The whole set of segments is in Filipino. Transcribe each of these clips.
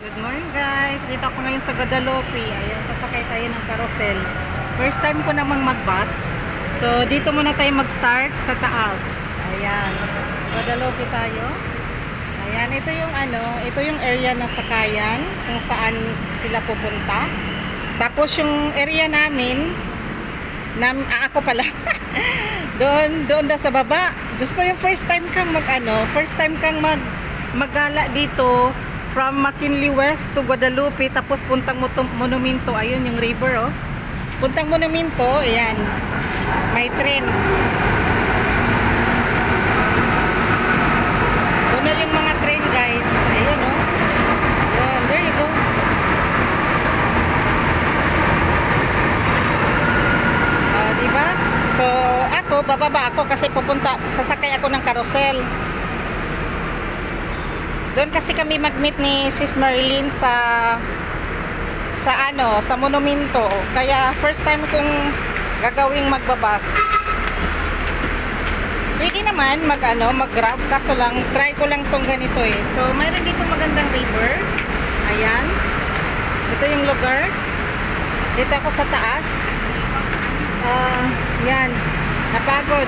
Good morning guys, dito ako ngayon sa Guadalupe. Ayan, sasakay tayo ng carousel. First time ko namang mag-bus. So dito muna tayo mag-start sa taas. Ayan, Guadalupe tayo. Ayan, ito yung area na sakayan kung saan sila pupunta. Tapos yung area namin ako pala doon daw sa baba. Diyos ko, yung first time kang maggala dito from McKinley West to Guadalupe, tapos puntang Monumento. Ayun yung river, oh. Puntang Monumento, ayan. May train. Puno yung mga train, guys. Ayun, oh. Ayan, there you go. Diba? So, bababa ako kasi sasakay ako ng carousel. Doon kasi kami mag-meet ni Sis Marilyn sa Monumento. Kaya first time kong gagawing magbabas. Pwede naman mag-grab, kaso lang try ko lang tong ganito eh. So mayroon dito magandang river. Ayan. Ito yung lugar. Dito ako sa taas. Yan. Napagod.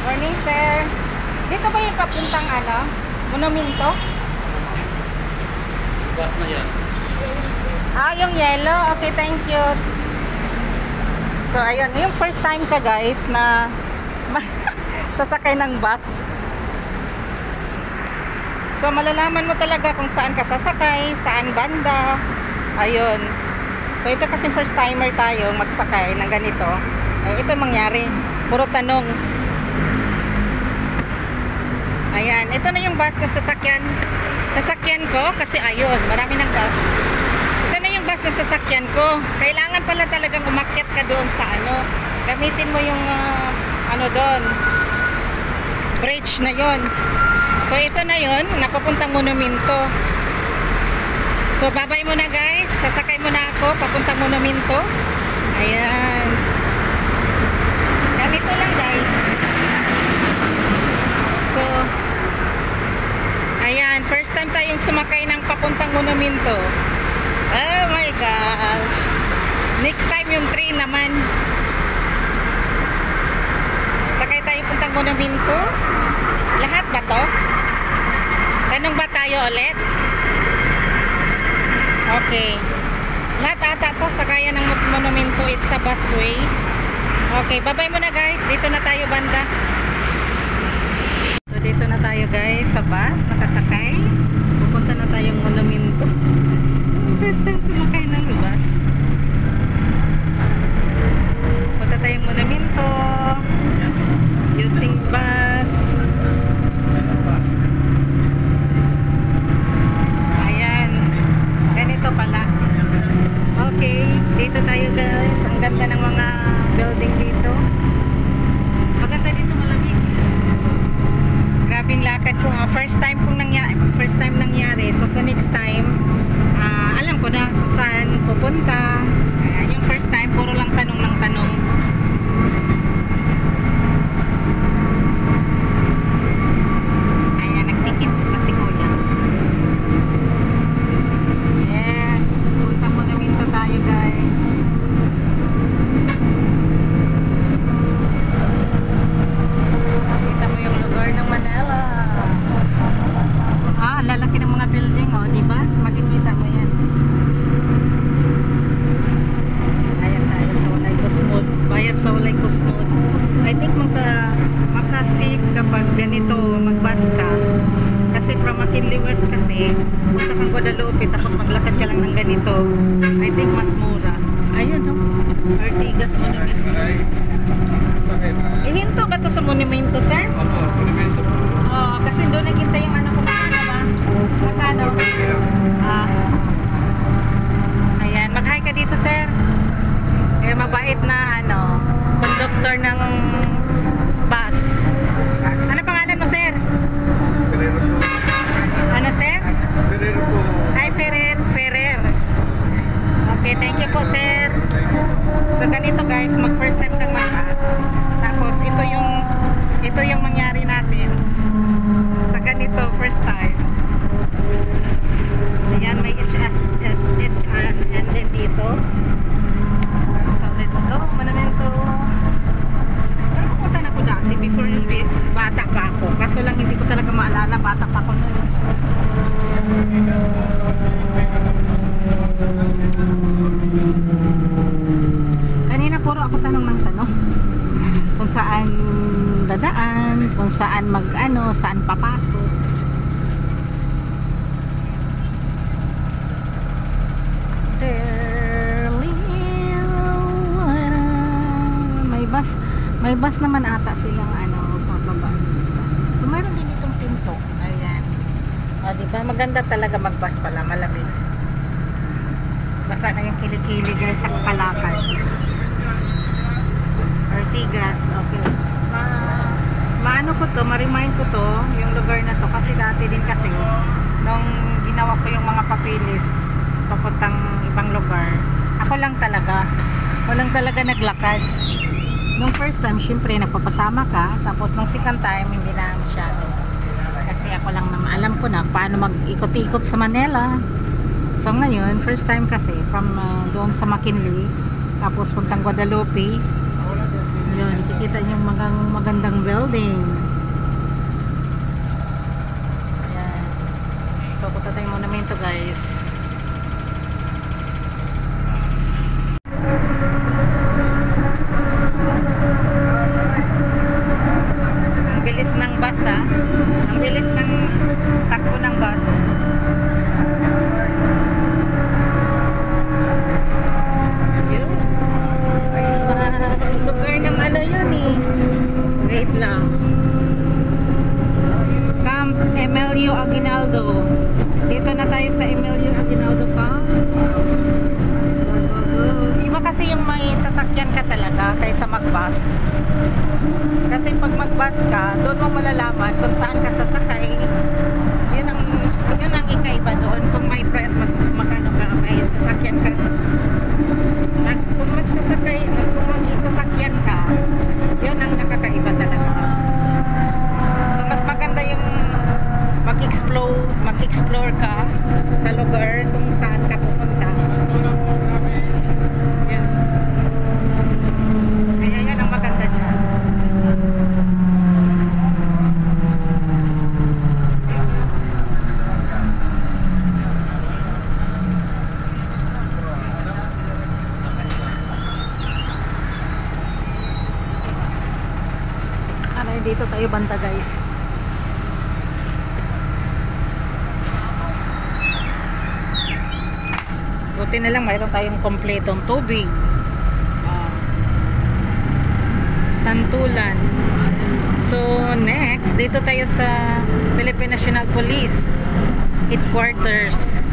Morning, sir. Dito ba yung papuntang Monumento? Bus na yan. Yung yellow. Okay, thank you. So, ayun. Yung first time ka, guys, na sasakay ng bus. So, malalaman mo talaga kung saan ka sasakay, saan banda. Ayun. So, ito kasi first timer tayo magsakay ng ganito. Ito mangyari. Puro tanong. Ayan, ito na yung bus na sasakyan ko kasi ayun, marami ng bus. Ito na yung bus na sasakyan ko. Kailangan pala talagang umakyat ka doon sa gamitin mo yung doon, bridge na yon. So ito na yon, napapuntang Monumento. So babay mo na guys, sasakay mo na ako papuntang Monumento. Ayan. Ganito lang guys. So ayan, first time tayong sumakay ng papuntang Monumento. Oh my gosh. Next time yung train naman. Sakay tayo puntang Monumento. Lahat ba to? Tanong ba tayo ulit? Okay. Lahat ata to, sakayan ng Monumento. It's a busway. Okay, bye-bye muna guys. Dito na tayo banda. So dito na tayo guys sa bus, nakasakay. Pupunta na tayong Monumento. First time sumakay ng bus. Punta tayong Monumento using bus. Ayan. Ganito pala. Okay, dito tayo guys. Ang ganda ng mga building dito. Maganda dito, malamig. Grabing lakad ko ha. First time nangyari. So sa next time, alam ko na kung saan pupunta. Yung first time, puro lang tanong ng tanong. Ayan, nagtikit na si Kuya. Yes, punta Monumento tayo guys. Kita mo yung lugar ng Manila. Lalaki ng mga building, oh, di ba? Makikita mo yan. Ayan tayo sa Walay Kusmod. Bayad sa Walay Kusmod. I think makasave kapag ganito magbus ka. Kasi from McKinley West kasi, punta kang Guadalupe tapos maglakad ka lang ng ganito. I think mas mura. Ayun, no? Artigas Monumento. Ihinto ba to sa Monumento, sir? Opo, Monumento po. Kasi doon nakita yung kung ano ba? Magkano? Ayan, mag-hi ka dito, sir. Mabait na conductor ng bus. Ano pangalan mo, sir? Ferrero po. Ano, sir? Ferrero po. Hi, Ferrer. Okay, thank you po, sir. So ganito guys, mag first time kang mag-bus. Tapos ito yung saan dadaan, kung saan saan papasok. May bus naman ata silang pababa. So mayroon din itong pinto. Ayan. O, di ba? Maganda talaga mag-bus pala, malamig. Basa na yung kilikili guys sa Kalakal. Ortigas, okay. Maano ko to, ma-remind ko to, yung lugar na to, kasi dati din kasi, nung ginawa ko yung mga papilis, papuntang ibang lugar, ako lang talaga, walang talaga naglakad. Nung first time, syempre, nagpapasama ka, tapos nung second time, hindi na masyado. Kasi ako lang naman, alam ko na paano mag-ikot-ikot sa Manila. So ngayon, first time kasi, from doon sa McKinley, tapos puntang Guadalupe, yun, kikita yung magandang building. Ayan. So, punta tayo monumento guys. Ang bilis ng bus ha. Ang bilis ng takbo ng bus. Lugar ng yun eh. Wait lang. Camp Emilio Aguinaldo. Dito na tayo sa Emilio Aguinaldo Camp. Iba kasi yung may sasakyan ka talaga kaysa mag-bus. Kasi pag mag-bus ka, doon mo malalaman kung saan ka sasakay. Yun ang ikaiba doon. Kung may may sasakyan ka. Kung magsasakay, kung mag-isasakyan ka, yun ang nakakaiba talaga. So mas maganda yung mag-explore ka sa lugar kung saan ka pupunta. Yun. Kaya yun ang maganda dyan. Dito tayo banda guys. Buti na lang mayroon tayong kompletong tubig. Santulan. So next, dito tayo sa Philippine National Police Headquarters.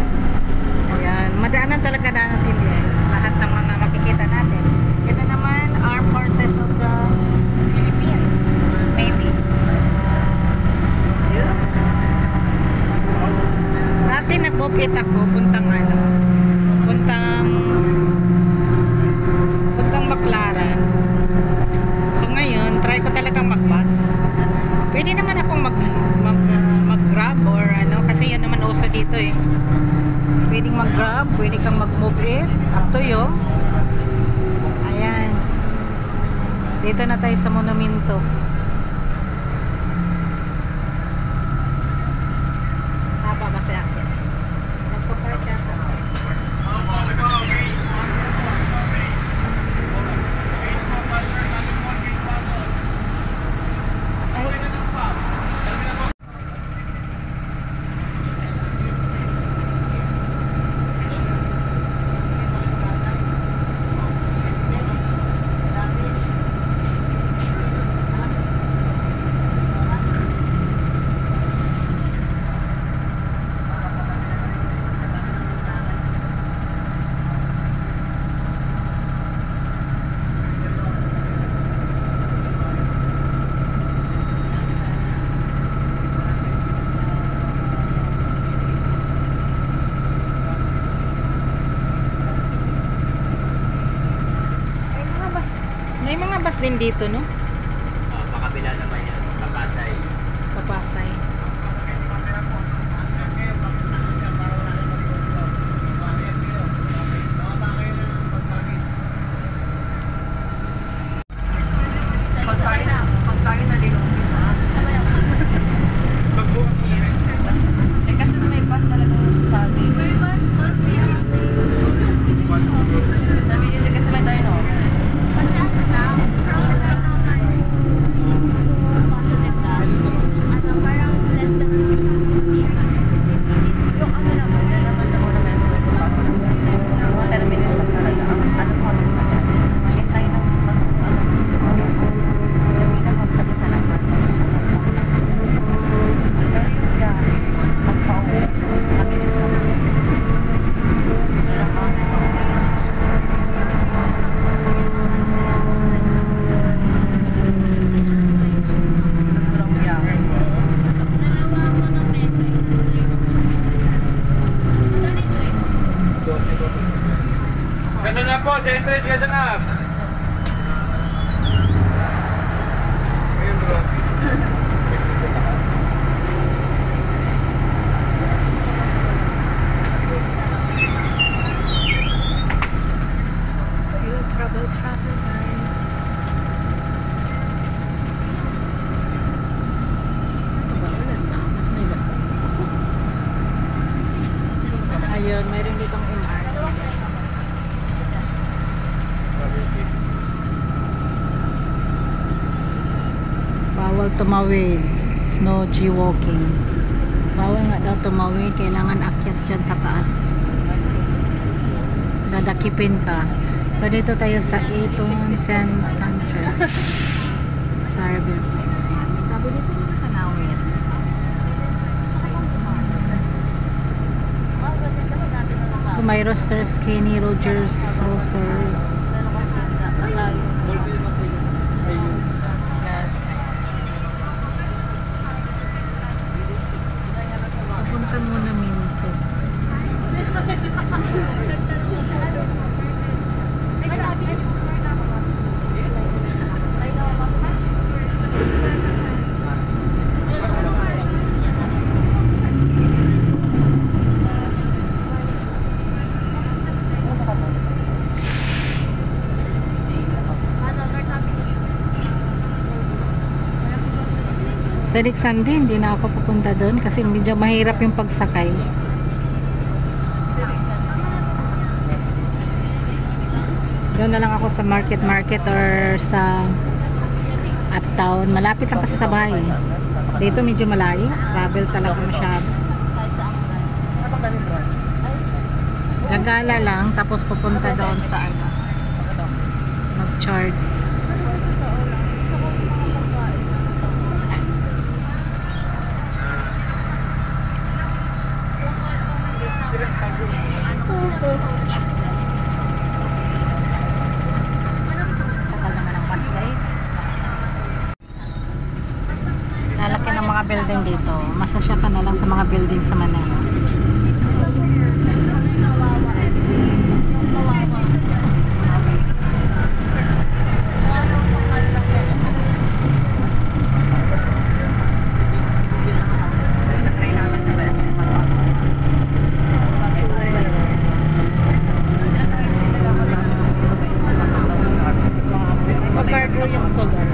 Ayan, madaanan talaga natin guys. Lahat ng mga makikita natin. Ito naman, Armed Forces of the Philippines. Maybe. Yun. Dati nag-bookit ako puntang Baclaran. So ngayon, try ko talagang mag-bus. Pwede naman akong mag-grab or kasi yun naman uso dito eh. Pwedeng mag-grab, pwede kang mag-move it. Up to you. Ayan. Dito na tayo sa monumento. Haba ba sa akin? Nagpo-park yata. May mga bus din dito, no? Pakabila naman yan. Papasay. Papasay. Pagkain na din. Kasi may bus talaga sa atin. Sabi niya kasi may tayo, no? Ano na po, entrance ka na. Ayun bro. Trouble guys. May basa. Ayun, mayroon ditong MR. Bawal tumawid. No G-walking. Bawal nga daw tumawid. Kailangan akyat dyan sa taas. Dadakipin ka. So dito tayo sa Eton St. Countries. Sarber. Sabi dito mga kanawit. So may roasters, Kenny Rogers roasters. Yes. Papunta muna Minto. Sa Alexandria, hindi na ako pupunta doon kasi medyo mahirap yung pagsakay. Doon na lang ako sa market or sa uptown. Malapit lang kasi sa bahay. Dito medyo malayo. Travel talaga masyado. Gagala lang tapos pupunta doon sa ano. Mag-charge. Takal naman ang bus guys. Lalaki ng mga building dito. Masasya ka na lang sa mga building sa Manila. Magkargo yung solar.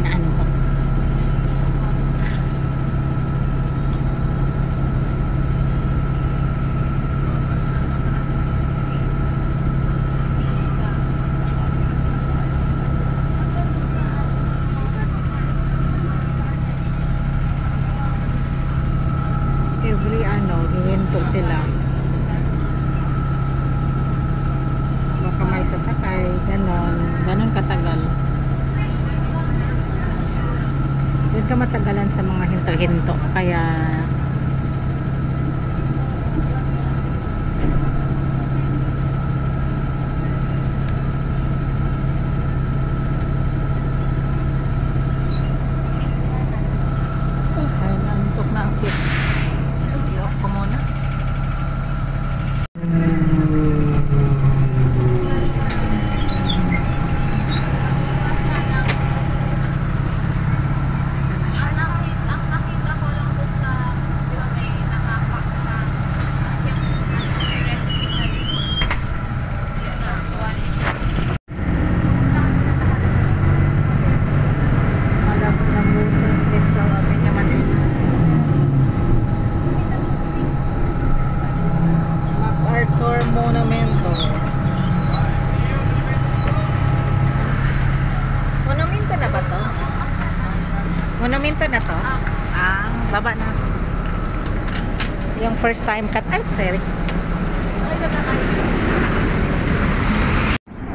Naantok. Every hihinto sila. Baka may sasakay, ganon katagal. Doon ka matagalan sa mga hinto-hinto, kaya ay naantok na ang kids. I-off ko muna. Huminto na to? Ah, baba na. Yung first time cut. Ay, sorry.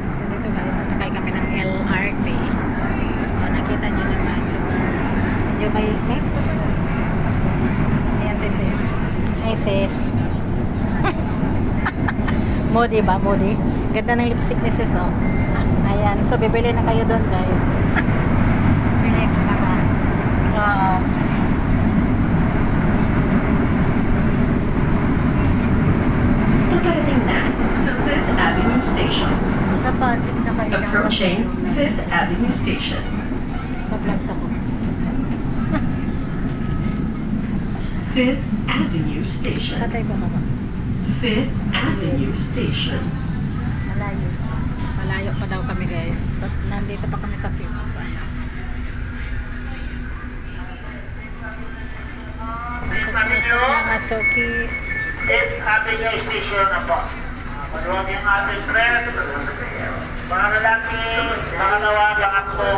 So dito guys, sasakay kami ng LRT. O, nakita nyo naman. Medyo may... Ayan si sis. Hey sis. Moody ba? Moody? Ganda ng lipstick ni sis, oh. Ayan. So, bibili na kayo doon, guys. Bili na ba? Oo. Paparating na sa 5th Avenue Station. Sa Pasig na kayo. Approaching 5th Avenue Station. Sa vlogs ako. 5th Avenue Station. Tatay ba ba? 5th Avenue Station. Malayo. Malayo pa daw kami, guys. Nandito pa kami sa 5th. Masok na sa mga Soki. 5th Avenue Station na po. Maluwag yung ating trend. Mga lalaki, mga lahat po.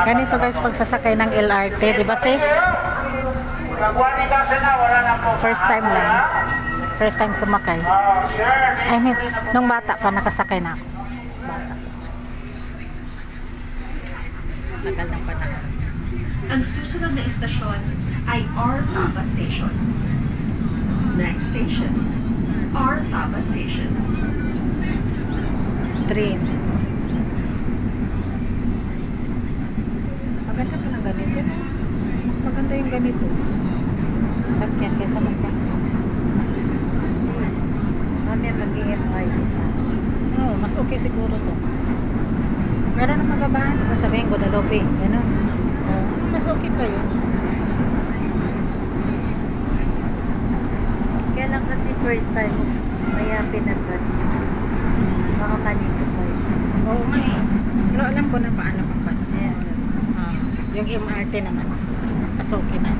Ganito guys, pagsasakay ng LRT, di ba sis? Nagwa ni kasi na, wala na po. First time lang. First time sumakay. Oh, sure. I mean, nung bata pa nakasakay na ako. Bata. Tagal ng panahon. Ang susunod na istasyon ay R. Papa Station. Next station, R. Papa Station. Train. Maganda pa ng ganito. Mas maganda yung ganito. Sakyan kaysa mag-bus. Kami mag-EMI. Oo, mas okay siguro to. Meron na magabaan. Sabihin Guadalupe. Ganun. Oo, mas okay pa yun. Kaya lang kasi first time, kaya pinag-bus. Baka kanito pa yun. Oo nga eh. Pero alam ko na paano mag-bus. Ayan. Yung MRT naman. Mas okay na.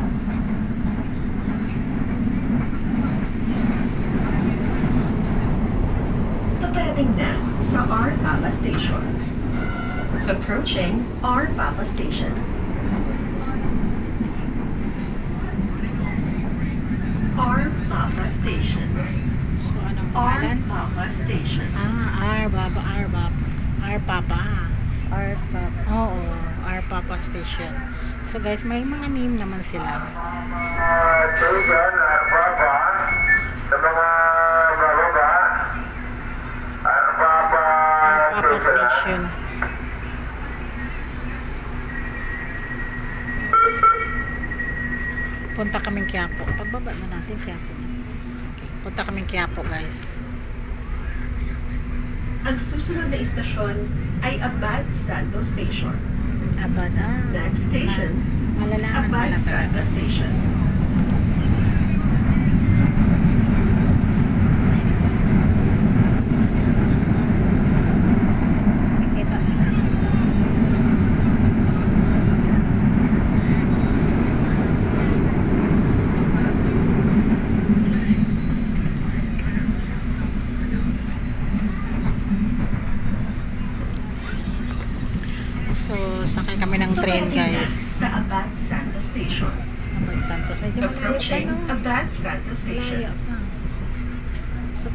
Paparating na sa R. Papa Station. Approaching R. Papa Station. R. Papa Station. So, anong R. pangalan? Papa Station. R Papa. R Papa. Oo, R Papa Station. So guys, may mga name naman sila. Tugan, Papa. Sa mga bababa. Papa. R Papa Station. Punta kaming Quiapo. Pagbaba na natin Quiapo. Okay. Punta kaming Quiapo, guys. Ang susunod na istasyon ay Abad Santos Station. Abad. Next station, Malalaman Abad pala talaga. Santos Station. Kita. So, sakay kami ng train, Paparating na guys. sa Abad Santos Station. Abad Santos. Medyo malayo pa, Approaching no? Abad Santos Station. Malayo pa. So,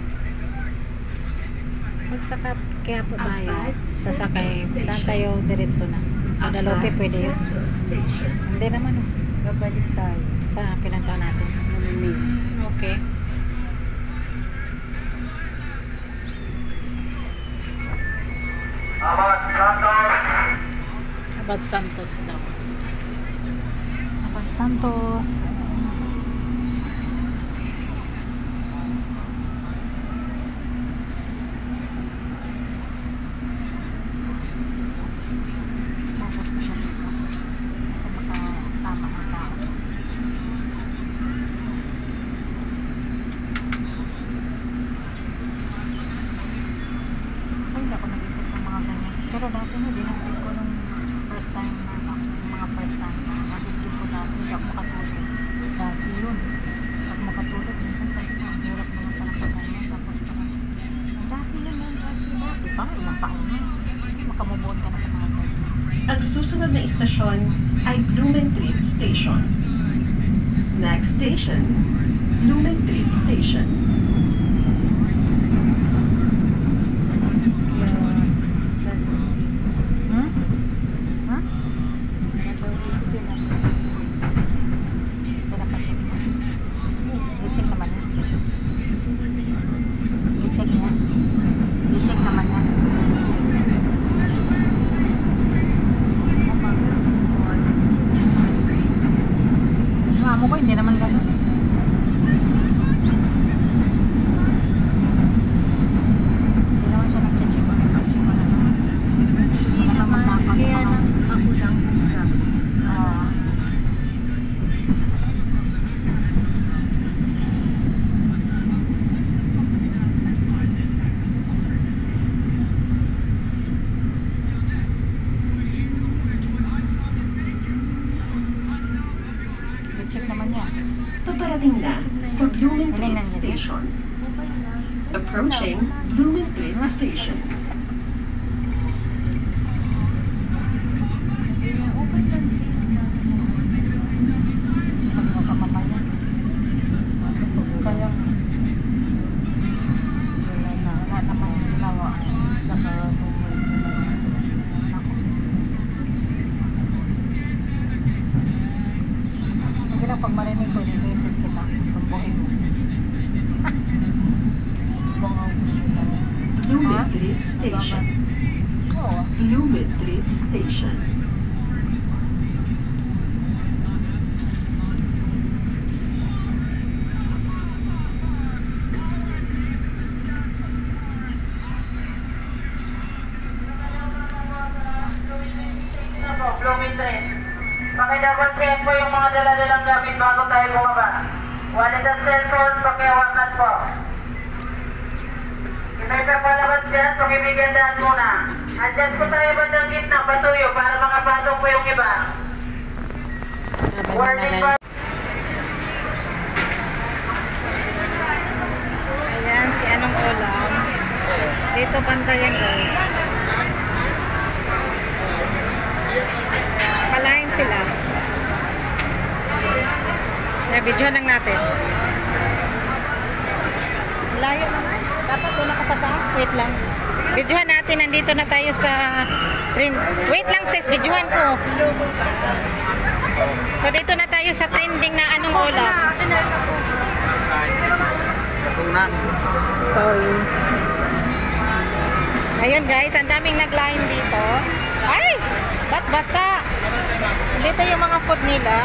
pagsakap kaya po tayo, Abad sasakay, Santos saan Station. tayo diretso na? Guadalupe Abad pwede yun? Santos Station. Hindi naman, oh. Babalik tayo. Sa pinantaw natin. Okay. Abad Santos. Abad Santos daw. Abad Santos. Tapos na siya dito. Kasi makatama ang tao. Ay, hindi ako nag-isip sa mga ganyan. Pero dati na, dinatid ko nung first time na, yung mga first time na, natid ko dati, hindi ako makatulog. Dati yun. Hindi ako makatulog. Minsan sabi ko, ang hirap naman pala sa ganyan. Tapos parang, dati yun, dati. Parang ilang taon na. Makamubuon ka na sa mga ganyan. Ang susunod na istasyon ay Blumentritt Station. Next station, Blumentritt Station. Hmm? Ha? I-check naman yan. I-check niya. I-check naman yan. Amo ko, hindi naman gano'n. Hindi naman siya nag-check. Nag-check mo na naman. Wala naman nakas Kaya pa. lang ako lang sa Oo. I-check naman yan. Paparating na sa Blumentritt Station. Approaching Blumentritt Station. Pag makamamaya. Kaya wala naman ginawa. Saka sige lang, pag marinig ko, i-message kita. Pagbuhin mo. Bungaw ko siya. Blumentritt Station. Oo. Blumentritt Station. Blumentritt. Paki-double check po yung mga dala-dalang gamit bago tayo bumaba. Wallet at cellphone, pakihawakan po. May papalabas dyan, pakibigandaan muna. Adjust po tayo bandang gitna, patuyo para makapasok po yung iba. Warning po. Ayan, si Anong Ulam. Dito banda yan, guys. Palain sila. Videohan lang natin. Layo naman. Dapat doon ako sa taas. Wait lang. Videohan natin. Nandito na tayo sa trend. Wait lang sis. Videohan ko. So dito na tayo sa trending na Anong Ulam. So ayun guys. Ang daming nagline dito. Ay! Ba't basa? Dito yung mga food nila.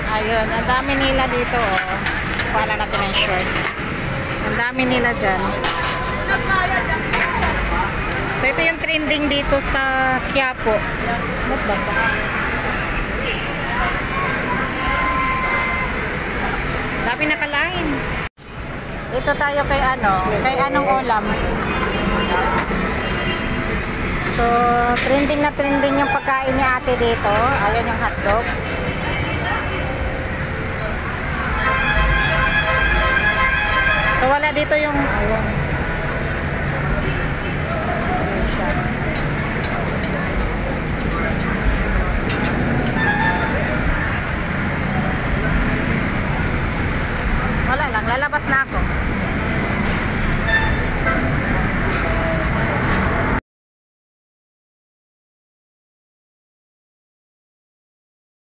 Ayun, ang dami nila dito, oh. Para natin ang short. Ang dami nila dyan. So, ito yung trending dito sa Quiapo. Ba't basa? Dami nakalain. Dito tayo kay kay Anong Ulam. So, trending na trending yung pagkain ni ate dito. Ayan yung hotdog. So, wala dito yung, ayan. Ayan siya. Wala lang, lalabas na ako.